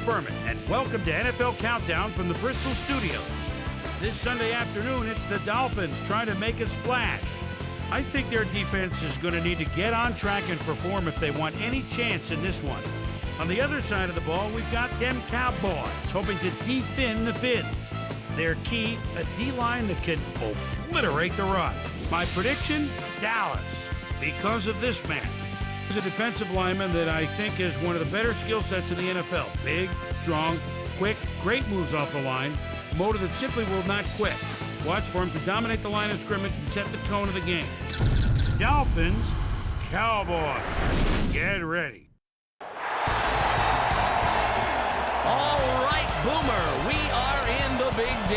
Berman, and welcome to NFL Countdown from the Bristol studio. This Sunday afternoon, it's the Dolphins trying to make a splash. I think their defense is going to need to get on track and perform if they want any chance in this one. On the other side of the ball, we've got them Cowboys hoping to defend the Fins. Their key, a D-line that can obliterate the run. My prediction, Dallas, because of this man. He's a defensive lineman that I think is one of the better skill sets in the NFL. Big, strong, quick, great moves off the line, a motor that simply will not quit. Watch for him to dominate the line of scrimmage and set the tone of the game. Dolphins, Cowboys, get ready. All right, Boomer, we are in the Big D,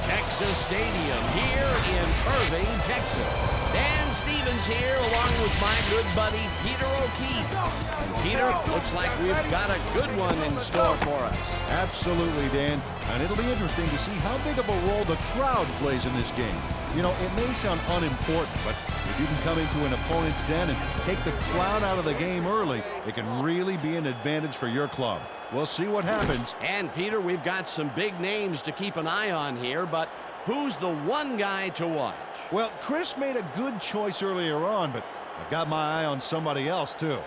Texas Stadium here in Irving, Texas. Dan Stevens here along with my good buddy Peter O'Keefe. And Peter, looks like we've got a good one in store for us. Absolutely, Dan. And it'll be interesting to see how big of a role the crowd plays in this game. You know, it may sound unimportant, but if you can come into an opponent's den and take the crowd out of the game early, it can really be an advantage for your club. We'll see what happens. And, Peter, we've got some big names to keep an eye on here, but who's the one guy to watch? Well, Chris made a good choice earlier on, but I've got my eye on somebody else, too.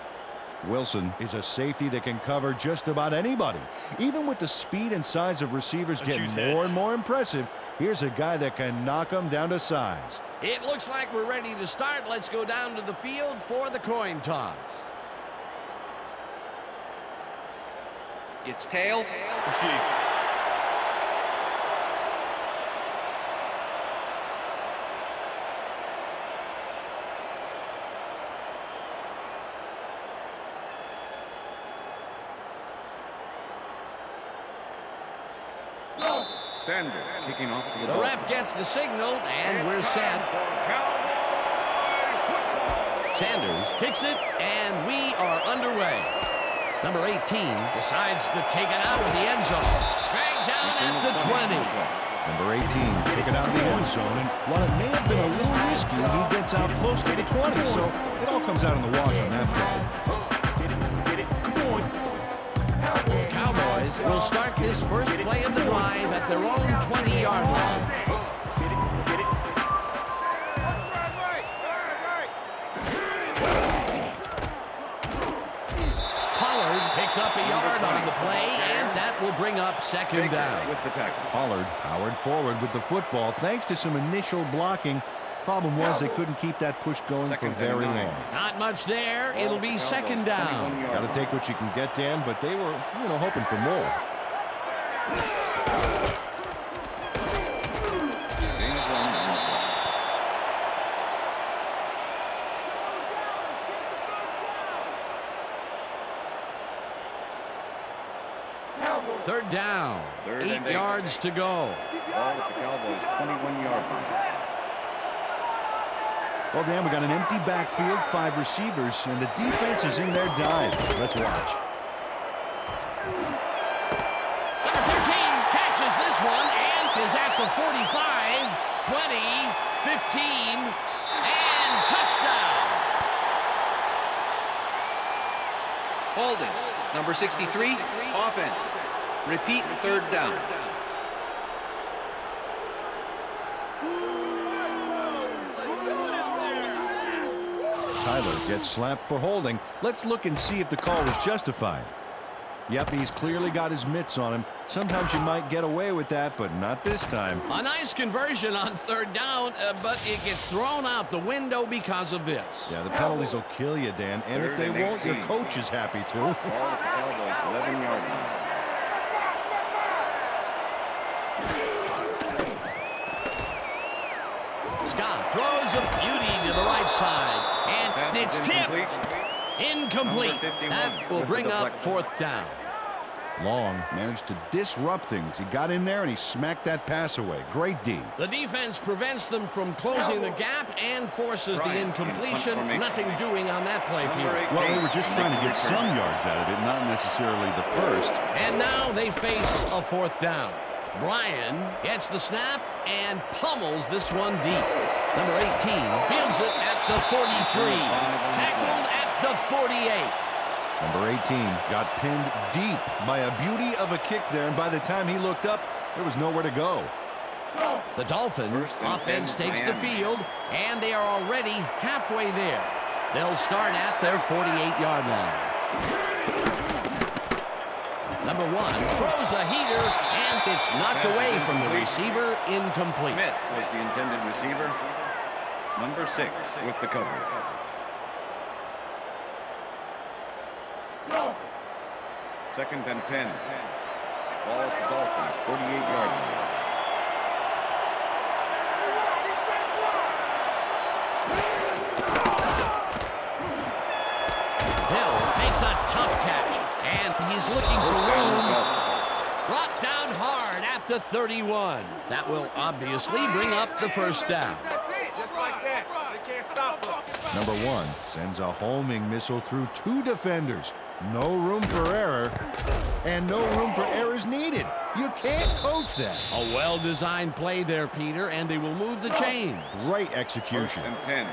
Wilson is a safety that can cover just about anybody. Even with the speed and size of receivers getting more and more impressive, here's a guy that can knock them down to size. It looks like we're ready to start. Let's go down to the field for the coin toss. It's tails. Receive. Sanders kicking off for the ref gets the signal, and we're set. Sanders kicks it, and we are underway. Number 18 decides to take it out of the end zone. Dragged down at the 20. Number 18 took it out of the end zone, and while it may have been a little risky, he gets out close to the 20, so it all comes out in the wash on that play. Cowboys will start this first play of the drive at their own 20-yard line. Picks up a yard on the play, and that will bring up second down. With the tackle. Pollard powered forward with the football thanks to some initial blocking. Problem was they couldn't keep that push going for very long. Not much there. It'll be second down. Got to take what you can get, Dan, but they were, hoping for more. Third down. 8 yards to go. Ball at the Cowboys' 21-yard line. Well, Dan, we got an empty backfield, 5 receivers, and the defense is in their dime. Let's watch. Number 13 catches this one and is at the 45, 20, 15, and touchdown. Holding. Number 63, offense. Repeat, third down. Tyler gets slapped for holding. Let's look and see if the call was justified. Yep, he's clearly got his mitts on him. Sometimes you might get away with that, but not this time. A nice conversion on third down, but it gets thrown out the window because of this. Yeah, the penalties will kill you, Dan. And if they won't, your coach is happy too. Ball at the Cowboys' 11-yard line. Scott throws a beauty to the right side, and it's tipped. Incomplete. That will bring up fourth down. Long managed to disrupt things. He got in there and he smacked that pass away. Great D. The defense prevents them from closing the gap and forces the incompletion. Nothing doing on that play, Peter. Well, they were just trying to get some yards out of it, not necessarily the first. And now they face a fourth down. Bryan gets the snap and pummels this one deep. Number 18 fields it at the 43. Tackled at the 48. Number 18 got pinned deep by a beauty of a kick there, and by the time he looked up, there was nowhere to go. The Dolphins offense takes the field, and they are already halfway there. They'll start at their 48-yard line. Number 1 throws a heater, and it's knocked away from the receiver, incomplete. Schmidt was the intended receiver. Number 6 with the coverage. Second and 10. Ball at the Dolphins, 48-yard line. Hill takes a tough catch, and he's looking for room. Brought down hard at the 31. That will obviously bring up the first down. Number 1 sends a homing missile through 2 defenders. No room for error, and no room for errors needed. You can't coach that. A well-designed play there, Peter, and they will move the chains. Great execution. First and 10.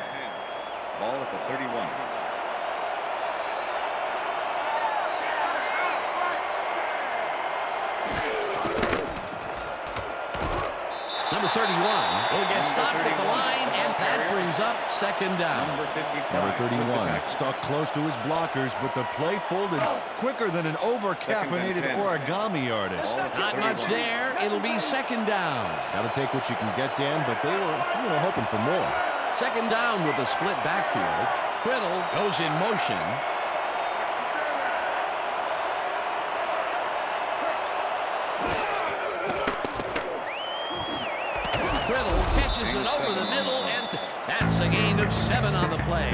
Ball at the 31. Number 31 will get stopped at the line, and that brings up second down. Number 55. Number 31 stuck close to his blockers, but the play folded quicker than an over-caffeinated origami artist. Not much there. It'll be second down. Got to take what you can get, Dan, but they were, hoping for more. Second down with a split backfield. Criddle goes in motion. Criddle catches it over the middle, and that's a gain of 7 on the play.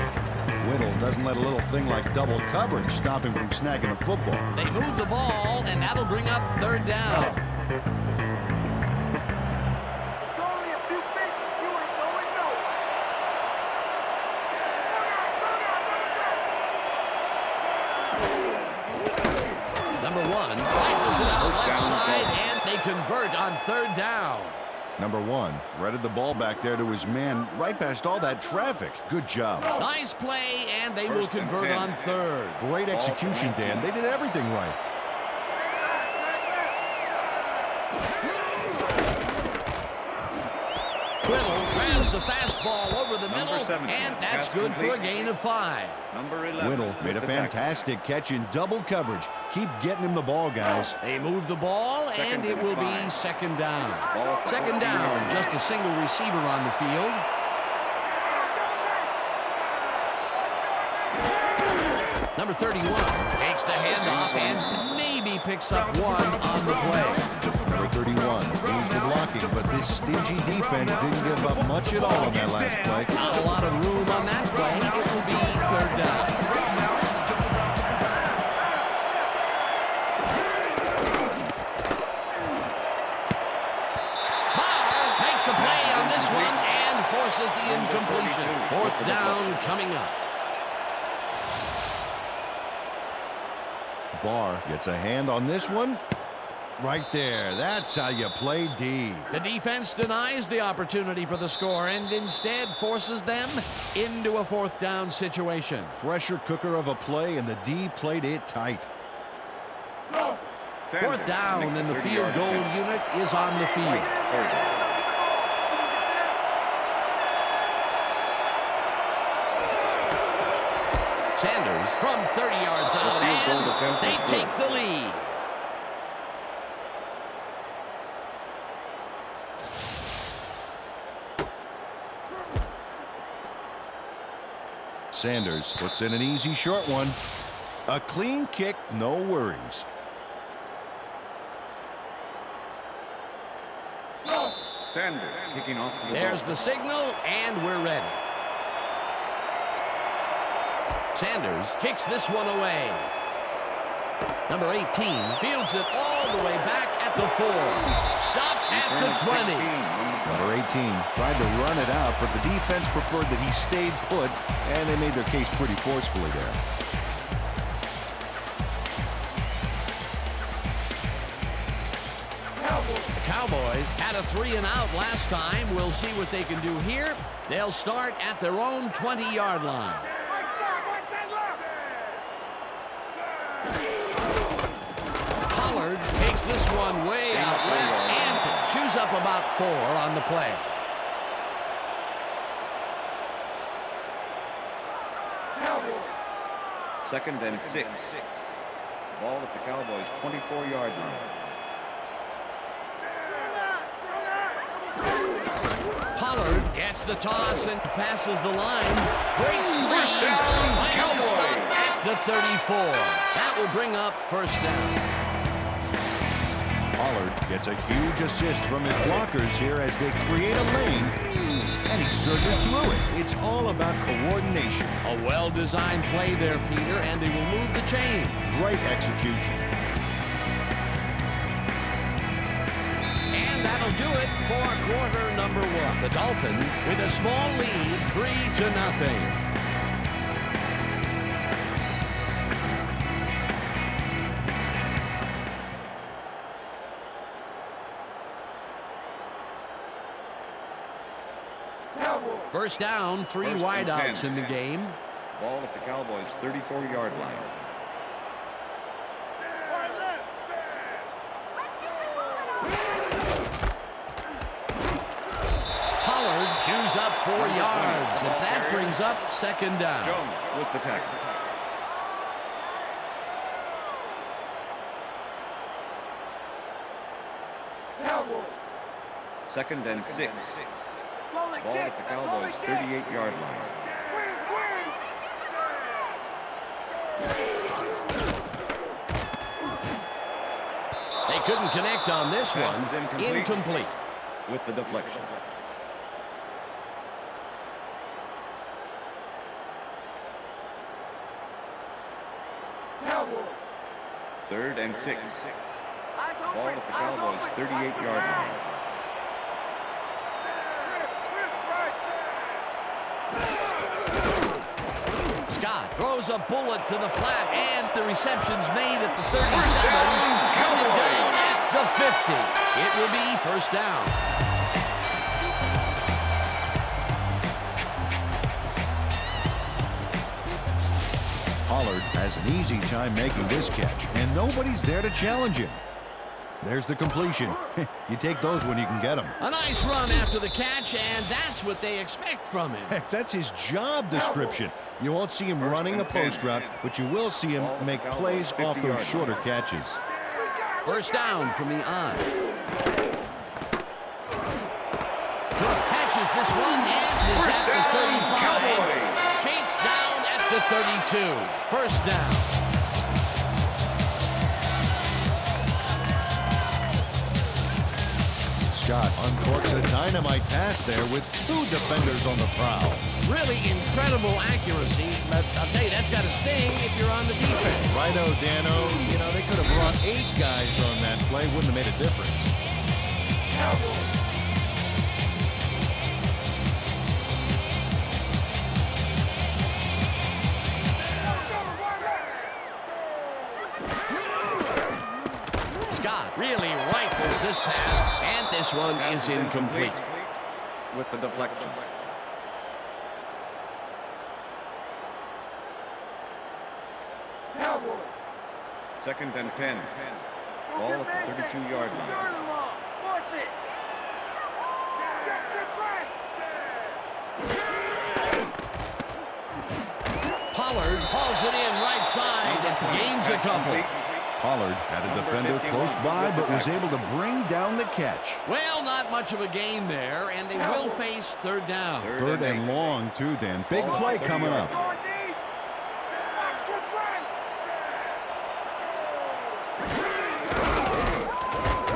Whittle doesn't let a little thing like double coverage stop him from snagging a football. They move the ball, and that'll bring up third down. Number 1 rifles it out left side, and they convert on third down. Number 1 threaded the ball back there to his man right past all that traffic. Good job. Nice play, and they will convert on third. Great execution, Dan. They did everything right. Criddle grabs the fastball over the middle, 17, and that's pass good for a complete. gain of 5. Number 11. Whittle made a fantastic catch in double coverage. Keep getting him the ball, guys. They move the ball, and it will be second down. Second down, just a single receiver on the field. Number 31 takes the handoff and maybe picks up 1 on the play. Number 31 moves the blocking, but this stingy defense didn't give up much at all on that last play. Not a lot of room on that play. It will be third down. Barr makes a play on this one and forces the incompletion. Fourth down coming up. Barr gets a hand on this one. Right there. That's how you play D. The defense denies the opportunity for the score and instead forces them into a fourth down situation. Pressure cooker of a play, and the D played it tight. Fourth down, and the field goal unit is on the field. Sanders from 30 yards out, and they take the lead. Sanders puts in an easy short one. A clean kick, no worries. Sanders kicking off the There's ball. the signal, and we're ready. Sanders kicks this one away. Number 18 fields it all the way back at the 4. Stopped at the 20. Number 18 tried to run it out, but the defense preferred that he stayed put, and they made their case pretty forcefully there. The Cowboys had a 3-and-out last time. We'll see what they can do here. They'll start at their own 20-yard line. Pollard takes this one way out left and chews up about 4 on the play. Second and 6. Ball at the Cowboys' 24-yard line. Pollard gets the toss and passes the line. Breaks free. First down, Finally Cowboys. stopped at the 34. That will bring up first down. Pollard gets a huge assist from his blockers here as they create a lane, and he surges through it. It's all about coordination. A well-designed play there, Peter, and they will move the chain. Great execution. And that'll do it for quarter number 1. The Dolphins with a small lead, 3-0. First down, 3 First and wideouts 10. in the game. Ball at the Cowboys' 34-yard line. Pollard chews up 4 yards, and that brings up second down. Jones with the tackle. Second and 6. Ball at the Cowboys' 38-yard line. They couldn't connect on this Pass one. is incomplete. Incomplete. With the deflection. Third and 6. Ball at the Cowboys' 38-yard line. Scott throws a bullet to the flat, and the reception's made at the 37. Coming down at the 50. It will be first down. Pollard has an easy time making this catch, and nobody's there to challenge him. There's the completion. You take those when you can get them. A nice run after the catch, and that's what they expect from him. Heck, that's his job description. You won't see him running a post route, but you will see him make plays off those shorter catches. First down from the on. Cook catches this one and is at the 35. Chased down at the 32. First down. Scott uncorks a dynamite pass there with 2 defenders on the prowl. Really incredible accuracy, but I'll tell you, that's got to sting if you're on the defense. Righto, Dano. You know, they could have brought 8 guys on that play. Wouldn't have made a difference. Scott really rifles this pass, and this one is incomplete. With the deflection. Second and 10. Ball at the 32-yard line. Pollard hauls it in right side and gains a couple. Pollard had a defender close by, but was able to bring down the catch. Well, not much of a gain there, and they will face third down. Third and long, too, Dan. Big play coming up.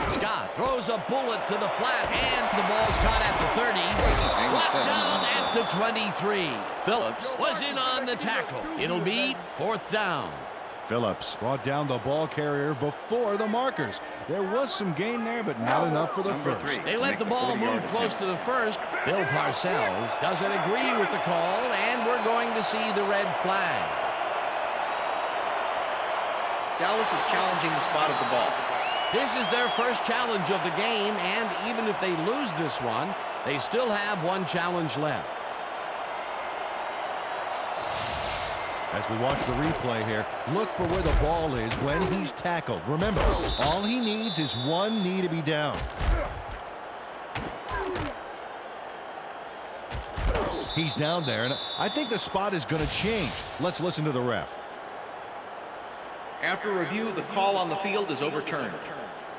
Scott throws a bullet to the flat, and the ball's caught at the 30. Brought down at the 23. Phillips was in on the tackle. It'll be fourth down. Phillips brought down the ball carrier before the markers. There was some gain there, but not enough for the first. They let the ball move close to the first. Bill Parcells doesn't agree with the call, and we're going to see the red flag. Dallas is challenging the spot of the ball. This is their first challenge of the game, and even if they lose this one, they still have one challenge left. As we watch the replay here, look for where the ball is when he's tackled. Remember, all he needs is one knee to be down. He's down there, and I think the spot is going to change. Let's listen to the ref. After review, the call on the field is overturned.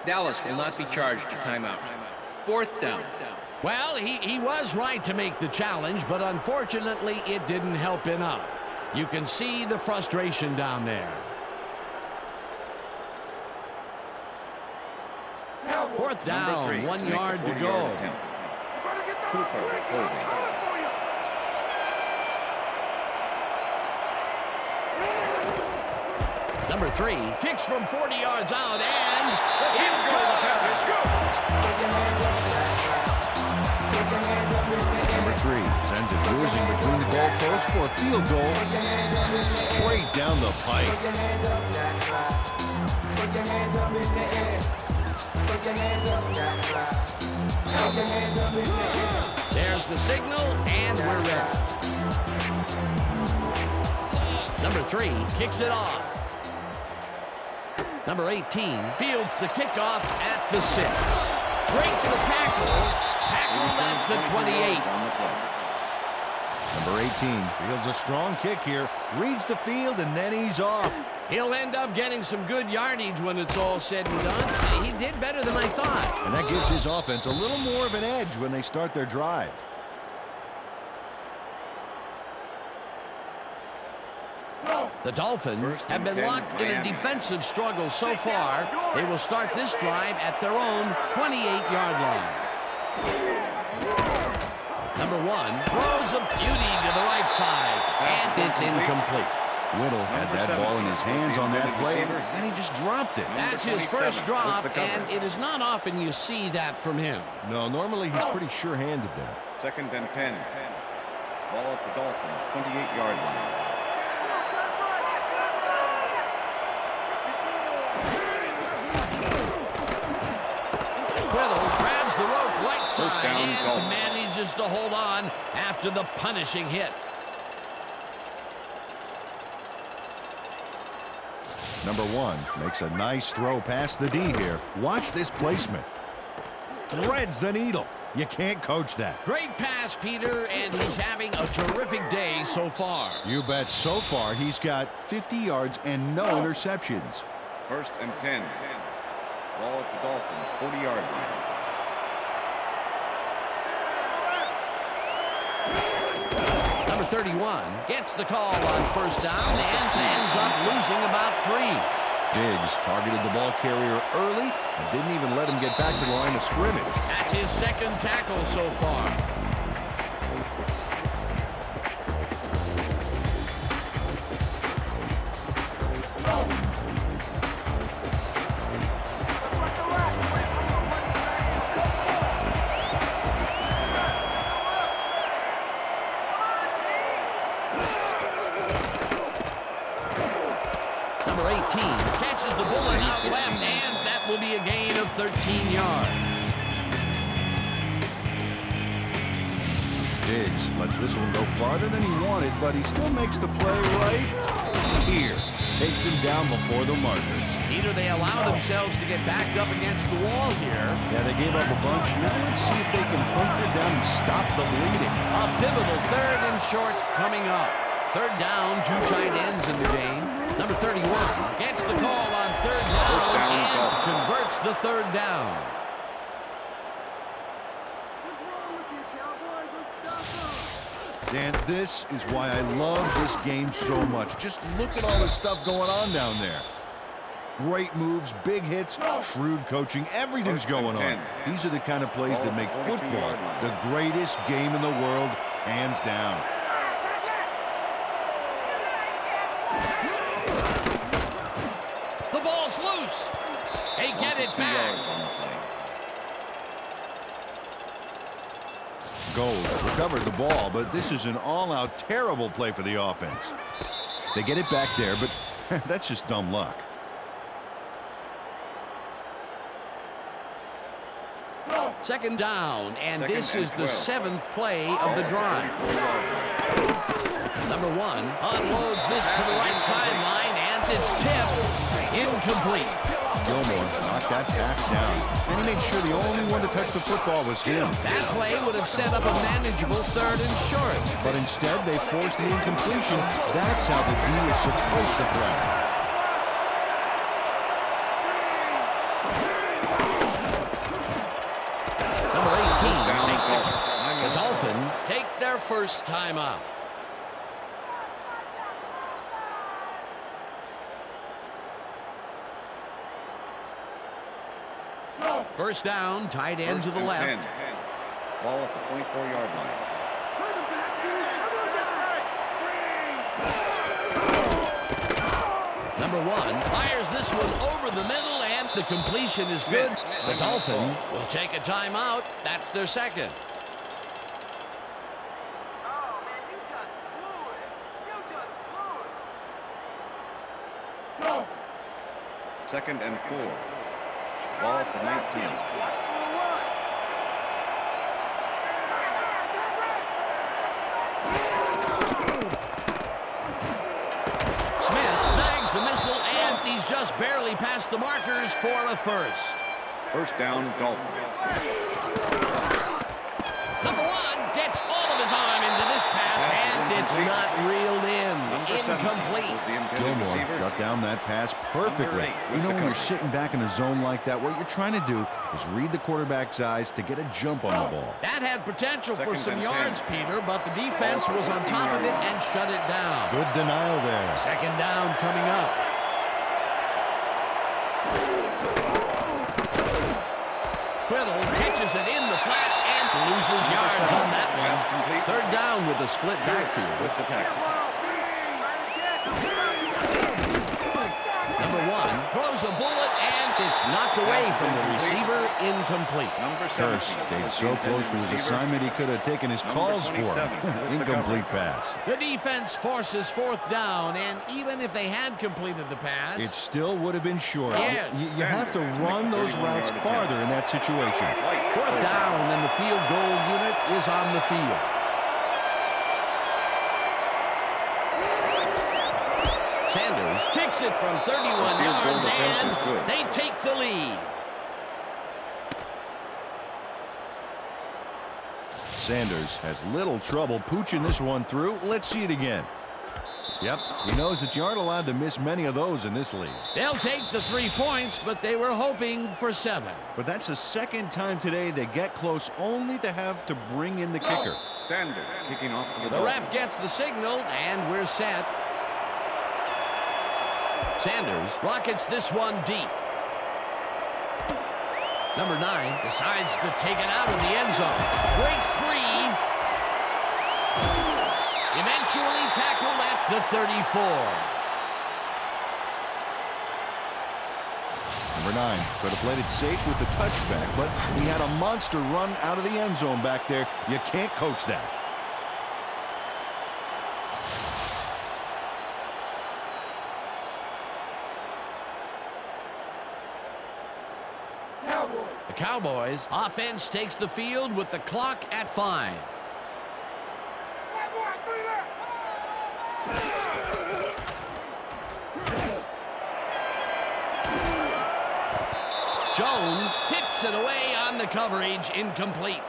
Dallas will not be charged a timeout. 4th down. Well, he was right to make the challenge, but unfortunately it didn't help enough. You can see the frustration down there. 4th down, 1 yard to go. Cooper holding. Number 3 kicks from 40 yards out, and It's Number 3 sends it whizzing between the goalposts for a field goal. Straight down the pipe. There's the signal, and we're ready. Number 3 kicks it off. Number 18 fields the kickoff at the 6. Breaks the tackle. Tackled at the 28. Number 18 fields a strong kick here. Reads the field, and then he's off. He'll end up getting some good yardage when it's all said and done. He did better than I thought. And that gives his offense a little more of an edge when they start their drive. The Dolphins have been locked in a defensive struggle so far. They will start this drive at their own 28-yard line. Number 1 throws a beauty to the right side, and it's incomplete. Whittle had that ball in his hands on that play, and then he just dropped it. That's his first drop, and it is not often you see that from him. No, normally he's pretty sure-handed there. 2nd and 10. Ball at the Dolphins, 28-yard line. Whittle grabs the rope right side down, and Dolphins. manages to hold on after the punishing hit. Number 1 makes a nice throw past the D here. Watch this placement. Threads the needle. You can't coach that. Great pass, Peter, and he's having a terrific day so far. You bet. So far, he's got 50 yards and no interceptions. 1st and 10. Ball at the Dolphins, 40-yard line. Number 31 gets the call on 1st down and ends up losing about 3. Diggs targeted the ball carrier early and didn't even let him get back to the line of scrimmage. That's his 2nd tackle so far. Number 18 catches the bullet out left, and that will be a gain of 13 yards. Diggs lets this one go farther than he wanted, but he still makes the play right here. Takes him down before the markers. Either they allow themselves to get backed up against the wall here. Yeah, they gave up a bunch. Now let's see if they can hunker down and stop the bleeding. A pivotal 3rd and short coming up. 3rd down, 2 tight ends in the game. Number 31 gets the call on 3rd down and converts the 3rd down. Dan, this is why I love this game so much. Just look at all the stuff going on down there. Great moves, big hits, shrewd coaching, everything's going on. These are the kind of plays that make football the greatest game in the world, hands down. The ball's loose. They get it back. Gold recovered the ball, but this is an all-out terrible play for the offense. They get it back there, but that's just dumb luck. Second down, and Second this and is the 12. 7th play of the drive. 34-yard line. Number 1 unloads this to the right sideline, and it's tipped. Incomplete. Gilmore knocked that pass down, and he made sure the only one to touch the football was him. That play would have set up a manageable 3rd and short. But instead, they forced the incompletion. That's how the D is supposed to play. Number 18 Down makes Dolphins. the Dolphins take their first timeout. First down, tight end to the left. 10. Ball at the 24-yard line. Number 1 fires this one over the middle, and the completion is good. The Dolphins will take a timeout. That's their second. Second and 4. Ball at the 19. Smith snags the missile, and he's just barely past the markers for a first. First down, Dolphins. Number 1 gets all of his arm into this pass, and it's not reeled in. Incomplete. Was the intended Gilmore receiver. shut down that pass perfectly. You know, when you're sitting back in a zone like that, what you're trying to do is read the quarterback's eyes to get a jump on the ball. That had potential for Second some and yards, 10. Peter, but the defense was on top of it and shut it down. Good denial there. Second down coming up. Whittle catches it in the flat and loses yards on that Pass one. complete. Third down with a split backfield. With the tackle. Number 1 throws a bullet, and it's knocked away from the receiver. Incomplete. Number Hurst 17 stayed was the so close to his intended receiver. assignment he could have taken his Number calls for 27 him. with the Incomplete cover. pass. The defense forces fourth down, and even if they had completed the pass, It still would have been short. Yes. You have to run those routes farther in that situation. fourth down, and the field goal unit is on the field. Sanders kicks it from 31 The field goal yards, attempt is and good. they take the lead. Sanders has little trouble pooching this one through. Let's see it again. Yep, he knows that you aren't allowed to miss many of those in this league. They'll take the 3 points, but they were hoping for 7. But that's the second time today they get close only to have to bring in the kicker. Sanders kicking off for the The ref Dolphins. gets the signal, and we're set. Sanders rockets this one deep. Number 9 decides to take it out of the end zone. Breaks free. Eventually tackled at the 34. Number 9 could have played it safe with the touchback, but he had a monster run out of the end zone back there. You can't coach that. The Cowboys offense takes the field with the clock at 5. Jones tips it away on the coverage. Incomplete.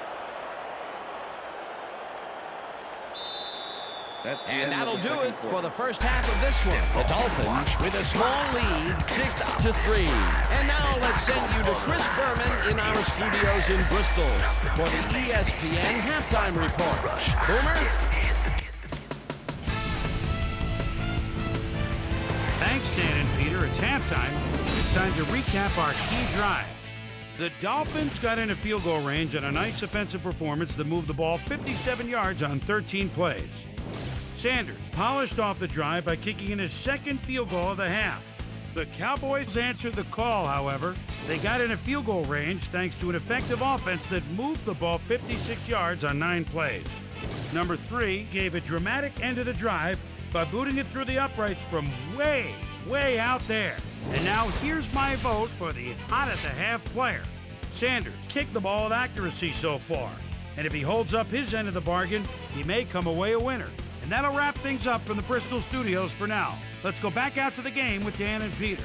That's the And end of that'll the do second it for quarter. the first half of this one. The Dolphins with a small lead, 6-3. And now let's send you to Chris Berman in our studios in Bristol for the ESPN halftime report. Boomer? Thanks, Dan and Peter. It's halftime. It's time to recap our key drive. The Dolphins got in a field goal range on a nice offensive performance that moved the ball 57 yards on 13 plays. Sanders polished off the drive by kicking in his second field goal of the half. The Cowboys answered the call, however. They got in a field goal range thanks to an effective offense that moved the ball 56 yards on 9 plays. Number 3 gave a dramatic end to the drive by booting it through the uprights from way out there. And now here's my vote for the hot at the half player. Sanders kicked the ball with accuracy so far, and if he holds up his end of the bargain, he may come away a winner. And that'll wrap things up from the Bristol studios for now. Let's go back out to the game with Dan and Peter.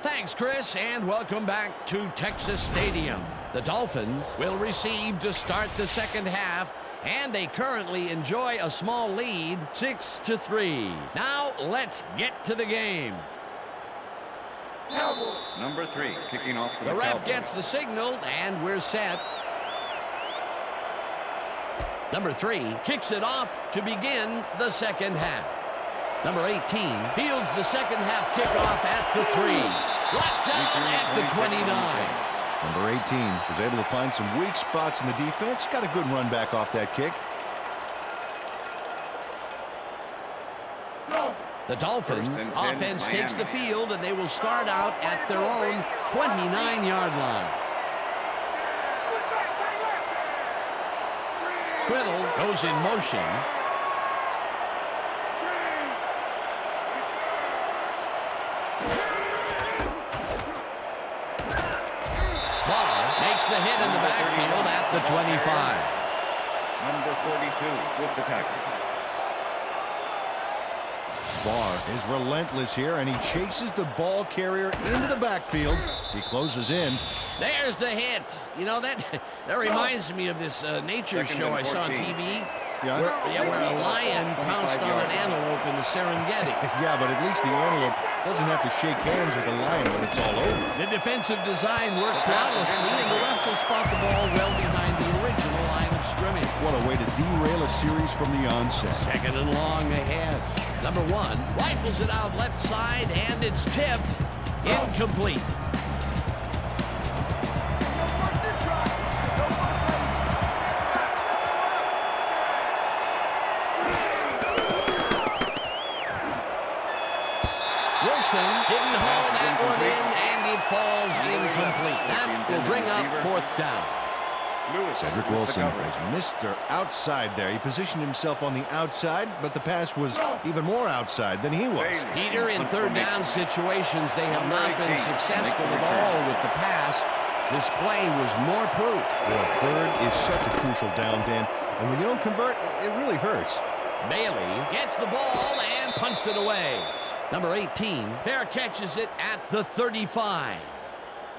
Thanks, Chris, and welcome back to Texas Stadium. The Dolphins will receive to start the second half, and they currently enjoy a small lead, 6-3. Now, let's get to the game. Number 3, kicking off for The ref Cowboys. gets the signal, and we're set. Number 3 kicks it off to begin the second half. Number 18 fields the second half kickoff at the 3. Brought down at the 29. Number 18 was able to find some weak spots in the defense. Got a good run back off that kick. The Dolphins First and 10, offense takes the Miami. field, and they will start out at their own 29-yard line. Whittle goes in motion. Ball makes the hit in the backfield at the 25. Number 42 with the tackle. Barr is relentless here, and he chases the ball carrier into the backfield. He closes in. There's the hit. You know, that reminds me of this nature Second show and I saw on 14. TV. Yeah. Where a lion pounced on an 25-yard line. antelope in the Serengeti. Yeah, but at least the antelope doesn't have to shake hands with the lion when it's all over. The defensive design worked flawlessly, and the refs will spot the ball well behind the original line of scrimmage. What a way to derail a series from the onset. Second and long ahead. Number 1 rifles it out left side, and it's tipped. Incomplete. Wilson didn't haul that one in, and it falls incomplete. That will bring up fourth down. Lewis Cedric with the Wilson coverage. was Mr. Outside there. He positioned himself on the outside, but the pass was even more outside than he was. Peter, in third down situations, they have not been successful at all with the pass. This play was more proof. Well, third is such a crucial down, Dan, and when you don't convert, it really hurts. Bailey gets the ball and punts it away. Number 18 fair catches it at the 35.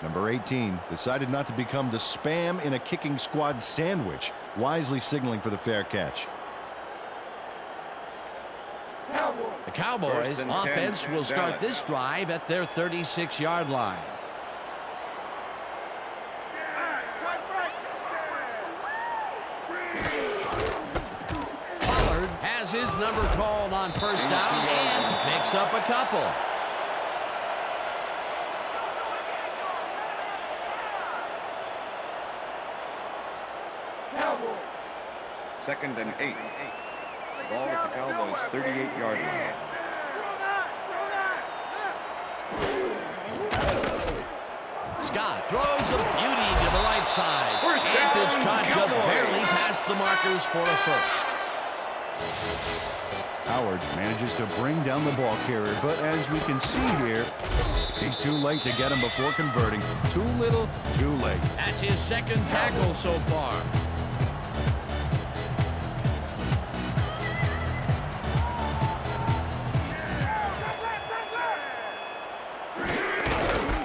Number 18 decided not to become the spam in a kicking squad sandwich, wisely signaling for the fair catch. The Cowboys First and 10, offense will start Dallas. this drive at their 36-yard line. Pollard has his number called on first down and picks up a couple. Second and 8. Ball at the Cowboys' 38-yard line. Scott throws a beauty to the right side. First And down, it's caught just Cowboys. barely past the markers for a first. Howard manages to bring down the ball carrier, but as we can see here, he's too late to get him before converting. Too little, too late. That's his second tackle so far.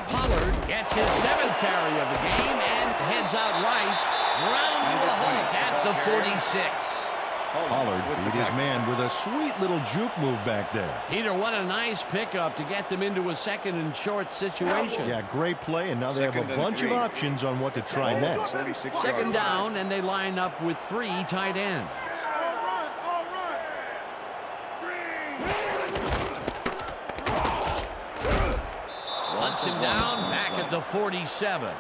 Pollard gets his 7th carry of the game and heads out right, round to a halt at the 46. Pollard beat his man with a sweet little juke move back there. Peter, what a nice pickup to get them into a second and short situation. Yeah, great play, and now they have Second a and bunch of 3. options on what to try Ball at the next. 36-yard Second line. down, and they line up with 3 tight ends. Lets him down back at the 47.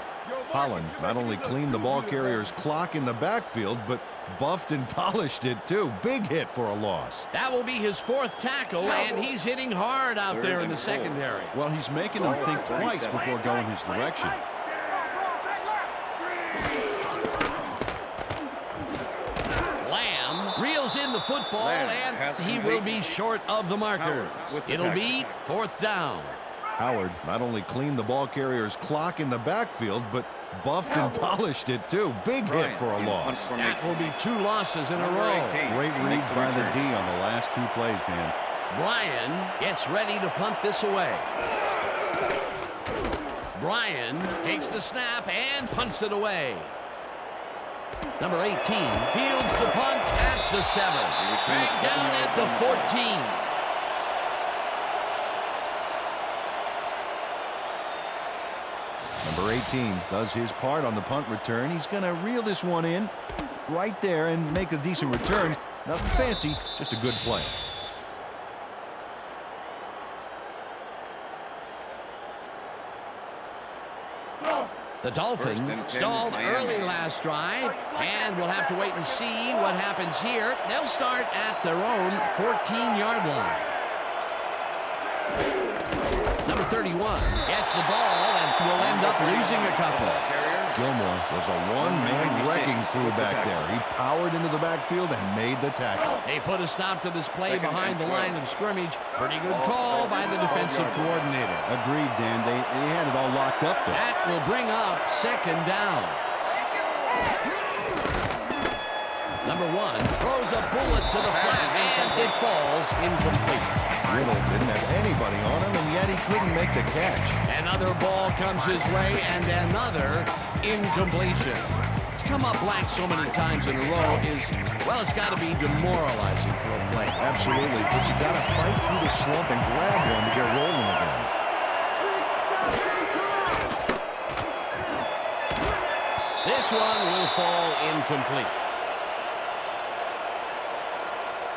Holland not only cleaned the ball carrier's clock in the backfield, but buffed and polished it too. Big hit for a loss. That will be his 4th tackle, and he's hitting hard out Third there in and the 4. secondary. Well, he's making them think twice before going his direction. Lamb reels in the football, Lamb and has he complete. will be short of the markers. Howard with the It'll tackle. be 4th down. Howard not only cleaned the ball carrier's clock in the backfield, but buffed and polished it too. Big hit for a loss. That will be 2 losses in a row. Great reads by the D on the last 2 plays, Dan. Bryan gets ready to punt this away. Bryan takes the snap and punts it away. Number 18 fields the punt at the 7. Back down at the 14. Number 18 does his part on the punt return. He's going to reel this one in right there and make a decent return. Nothing fancy, just a good play. The Dolphins stalled early last drive, and we'll have to wait and see what happens here. They'll start at their own 14-yard line. Number 31 gets the ball and will end up losing a couple. Gilmore was a one-man wrecking crew back there. He powered into the backfield and made the tackle. They put a stop to this play behind the line of scrimmage. Pretty good call by the defensive coordinator. Agreed, Dan. They had it all locked up there. That will bring up 2nd down. Number 1 throws a bullet to the flat, and it falls incomplete. Riddle didn't have anybody on him, and yet he couldn't make the catch. Another ball comes his way, and another incompletion. To come up blank so many times in a row is, well, it's got to be demoralizing for a player. Absolutely, but you got to fight through the slump and grab one to get rolling again. This one will fall incomplete.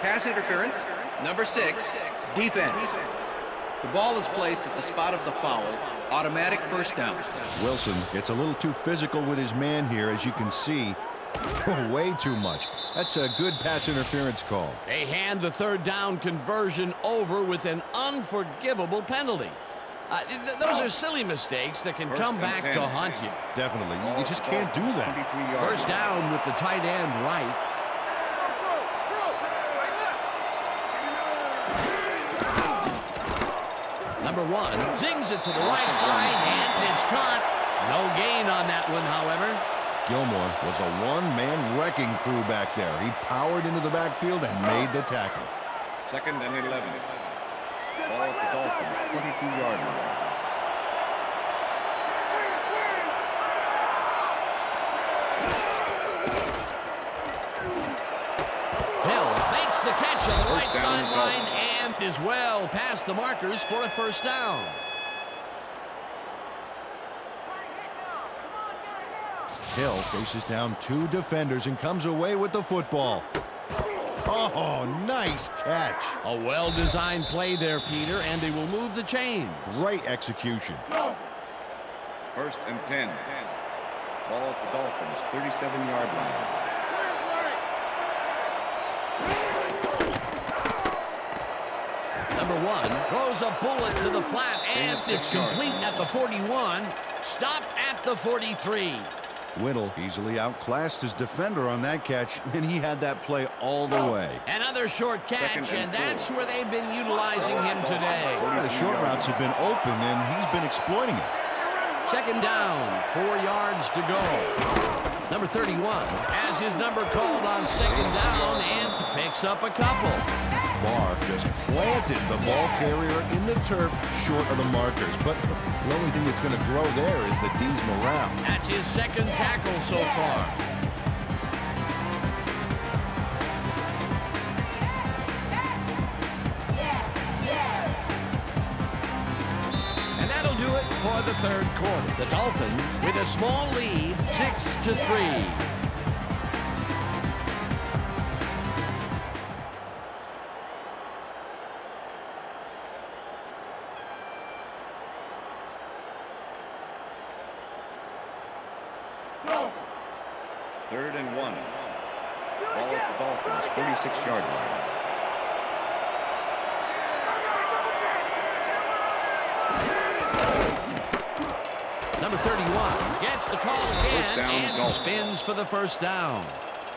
Pass interference, number 6, defense. The ball is placed at the spot of the foul. Automatic first down. Wilson gets a little too physical with his man here, as you can see. Way too much. That's a good pass interference call. They hand the 3rd down conversion over with an unforgivable penalty. Those are silly mistakes that can come back to haunt you. Definitely. You just can't do that. First down with the tight end right. Number 1 zings it to the right side, and it's caught. No gain on that one, however. Gilmore was a one-man wrecking crew back there. He powered into the backfield and made the tackle. 2nd and 11. Ball at the Dolphins, 22-yard line. Hill makes the catch on the right sideline and is well past the markers for a first down. Hill faces down 2 defenders and comes away with the football. Oh, nice catch. A well-designed play there, Peter, and they will move the chains. Great execution. 1st and 10. Ball at the Dolphins, 37-yard line. Number 1 throws a bullet to the flat, and it's complete at the 41. Stopped at the 43. Whittle easily outclassed his defender on that catch, and he had that play all the way. Another short catch, and that's where they've been utilizing him today. The short routes have been open, and he's been exploiting it. 2nd down, 4 yards to go. Number 31 has his number called on 2nd down and picks up a couple. Barr just planted the ball carrier in the turf short of the markers, but the only thing that's going to grow there is the D's morale. That's his 2nd tackle so far. And that'll do it for the 3rd quarter. The Dolphins with a small lead, 6-3. Third and 1. Ball at the Dolphins, 46-yard line. Number 31 gets the call again and Dolphins. spins for the first down.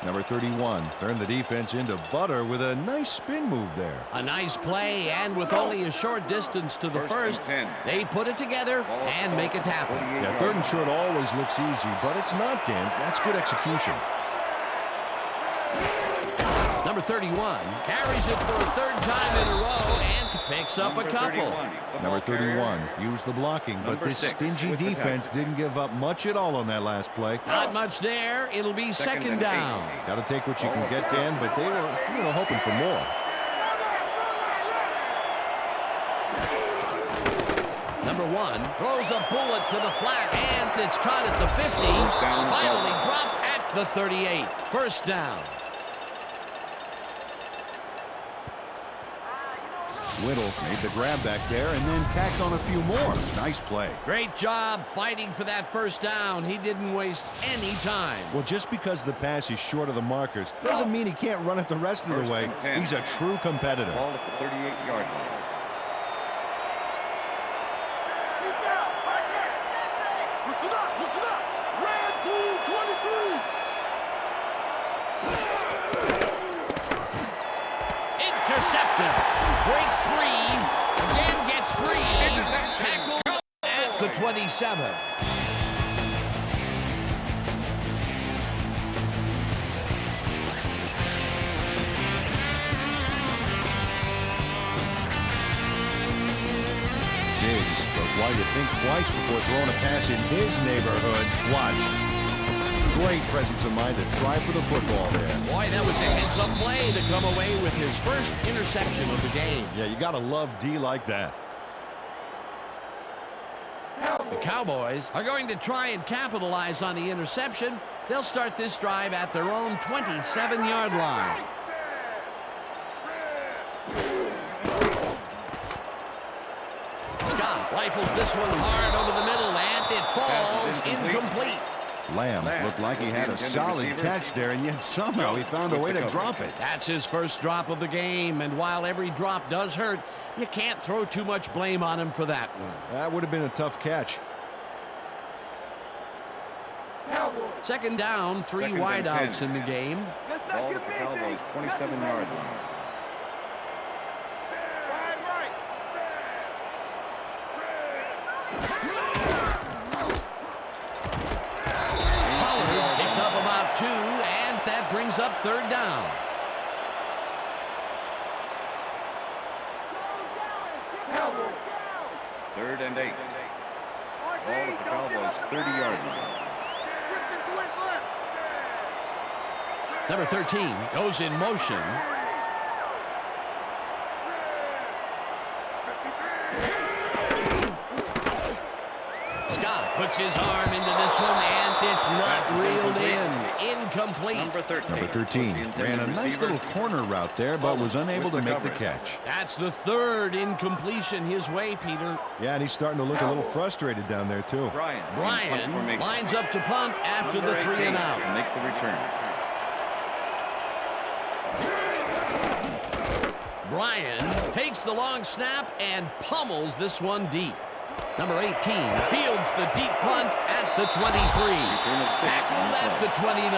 Number 31 turned the defense into butter with a nice spin move there. A nice play, and with only a short distance to the first, they put it together and make it happen. Yeah, 3rd and short always looks easy, but it's not, Dan. That's good execution. Number 31 carries it for a 3rd time in a row and picks up a couple. Number 31 used the blocking, but this stingy defense didn't give up much at all on that last play. Not much there. It'll be second down. Got to take what you can get, Dan, but they were, hoping for more. Number 1 throws a bullet to the flat, and it's caught at the 50. Finally dropped at the 38. First down. Whittle made the grab back there and then tacked on a few more. Nice play. Great job fighting for that first down. He didn't waste any time. Well, just because the pass is short of the markers doesn't mean he can't run it the rest of the way. He's a true competitor. Ball at the 38-yard line. Intercepted. Breaks free. Again gets free. Tackled at the 27. Diggs knows why you think twice before throwing a pass in his neighborhood. Watch. Great presence of mind to try for the football there. Boy, that was a heads-up play to come away with his first interception of the game. Yeah, you got to love D like that. The Cowboys are going to try and capitalize on the interception. They'll start this drive at their own 27-yard line. Scott rifles this one hard over the middle, and it falls incomplete. Lamb looked like he had a solid catch there, and yet somehow he found a way to drop it. That's his first drop of the game, and while every drop does hurt, you can't throw too much blame on him for that one. That would have been a tough catch. Second down, 3 wideouts in the game. Ball at the Cowboys' 27-yard line. Picks up about 2, and that brings up third down. Third and 8. Ball at the Cowboys' 30-yard line. Number 13 goes in motion. Scott puts his arm into this one, and it's not reeled in. Incomplete. Number 13 ran a nice little corner route there, but was unable to make the catch. That's the third incompletion his way, Peter. Yeah, and he's starting to look a little frustrated down there, too. Bryan lines up to punt after the 3 and out. Make the return. Bryan takes the long snap and pummels this one deep. Number 18 fields the deep punt at the 23. Tackled at the 29.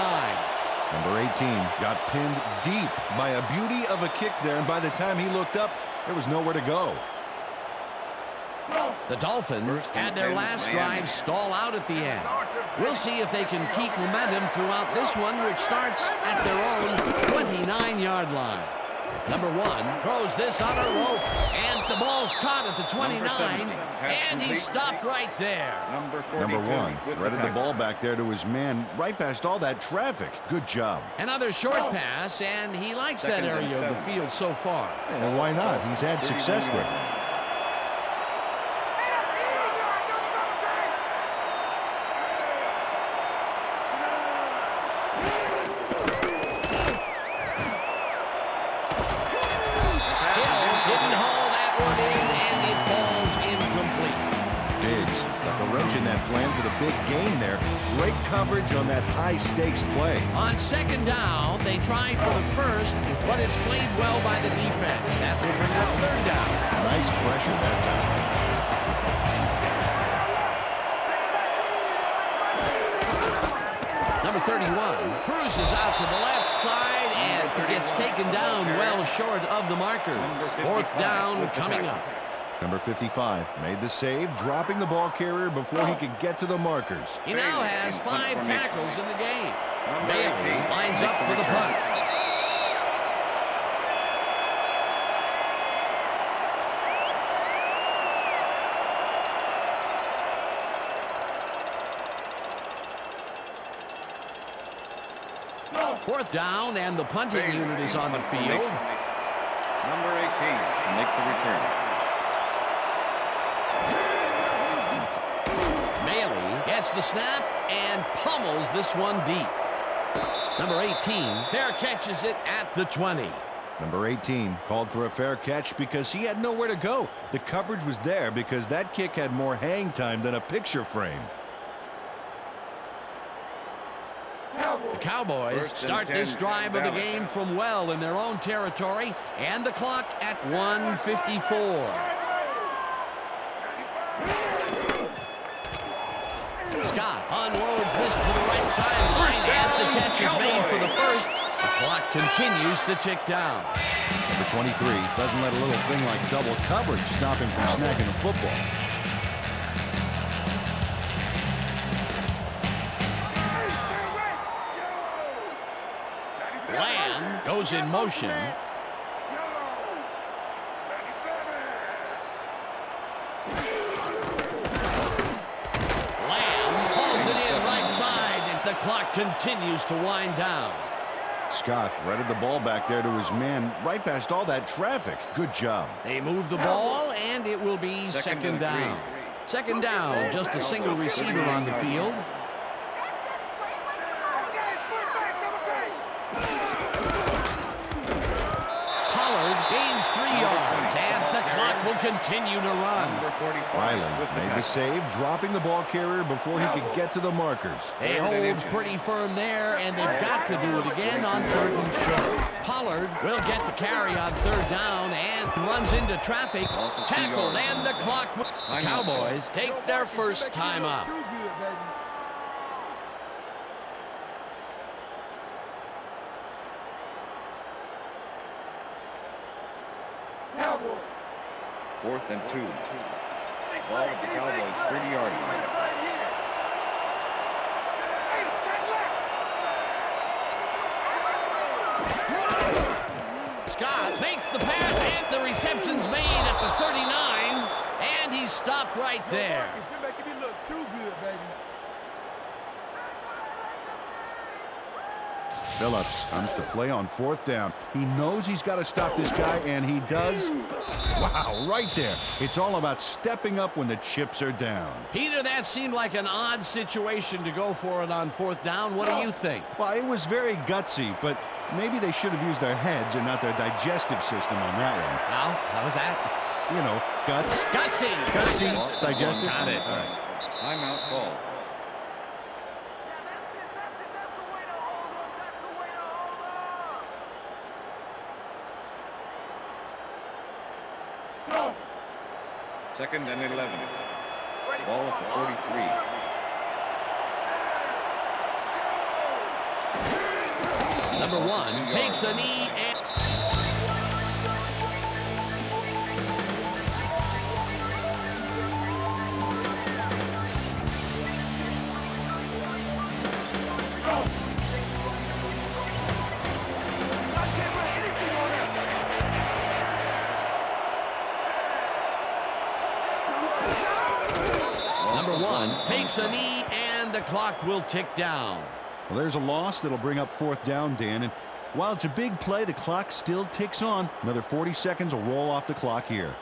Number 18 got pinned deep by a beauty of a kick there, and by the time he looked up, there was nowhere to go. The Dolphins had their last drive stall out at the end. We'll see if they can keep momentum throughout this one, which starts at their own 29-yard line. Number 1 throws this on a rope, and the ball's caught at the 29, and he stopped right there. Number 1 threaded the ball back there to his man right past all that traffic. Good job. Another short pass, and he likes that area of the field so far. And why not? He's had success there. Plan for the big gain there. Great coverage on that high-stakes play. On second down, they try for the first, but it's played well by the defense. That will bring up third down. Nice pressure that time. Number Number 31 cruises out to the left side and gets taken down well short of the markers. Fourth down coming up. Number 55 made the save, dropping the ball carrier before he could get to the markers. He now has 5 tackles in the game. Bailey lines up for the punt. Fourth down, and the punting unit is on the field. Number 18 to make the return. Bailey gets the snap and pummels this one deep. Number 18 fair catches it at the 20. Number 18 called for a fair catch because he had nowhere to go. The coverage was there because that kick had more hang time than a picture frame. The Cowboys start this drive of the game from well in their own territory, and the clock at 1:54. Scott unloads this to the right sideline as the catch is made for the first. The clock continues to tick down. Number 23 doesn't let a little thing like double coverage stop him from snagging the football. Lamb goes in motion. Lamb pulls it in right side, and the clock continues to wind down. Scott threaded the ball back there to his man right past all that traffic. Good job. They move the ball, and it will be second down. Second down, just a single receiver on the field. Gains 3 yards, and the clock will continue to run. Ryland made the save, dropping the ball carrier before he could get to the markers. They hold pretty firm there, and they've got to do it again on 3rd and short. Pollard will get the carry on 3rd down and runs into traffic. Tackled, and the clock. The Cowboys take their first time out. Fourth and 2. Ball at the Cowboys 30-yard line. Scott makes the pass, and the reception's made at the 39, and he's stopped right there. Phillips comes to play on 4th down. He knows he's got to stop this guy, and he does. Wow, right there. It's all about stepping up when the chips are down. Peter, that seemed like an odd situation to go for it on 4th down. What do you think? Well, it was very gutsy, but maybe they should have used their heads and not their digestive system on that one. How was that? You know, guts. Gutsy. Gutsy. Digestive. Got it. All right. Timeout call. Second and 11. Ball at the 43. Number 1 takes a knee and... Number 1 takes a knee, and the clock will tick down. Well, there's a loss that'll bring up 4th down, Dan, and while it's a big play, the clock still ticks on. Another 40 seconds will roll off the clock here.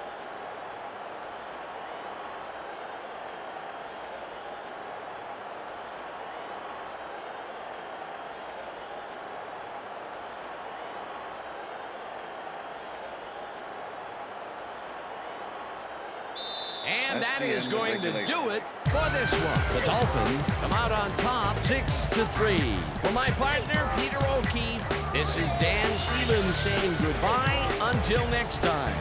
And that is going to do it for this one. The Dolphins come out on top 6-3. For my partner, Peter O'Keefe, this is Dan Stevens saying goodbye until next time.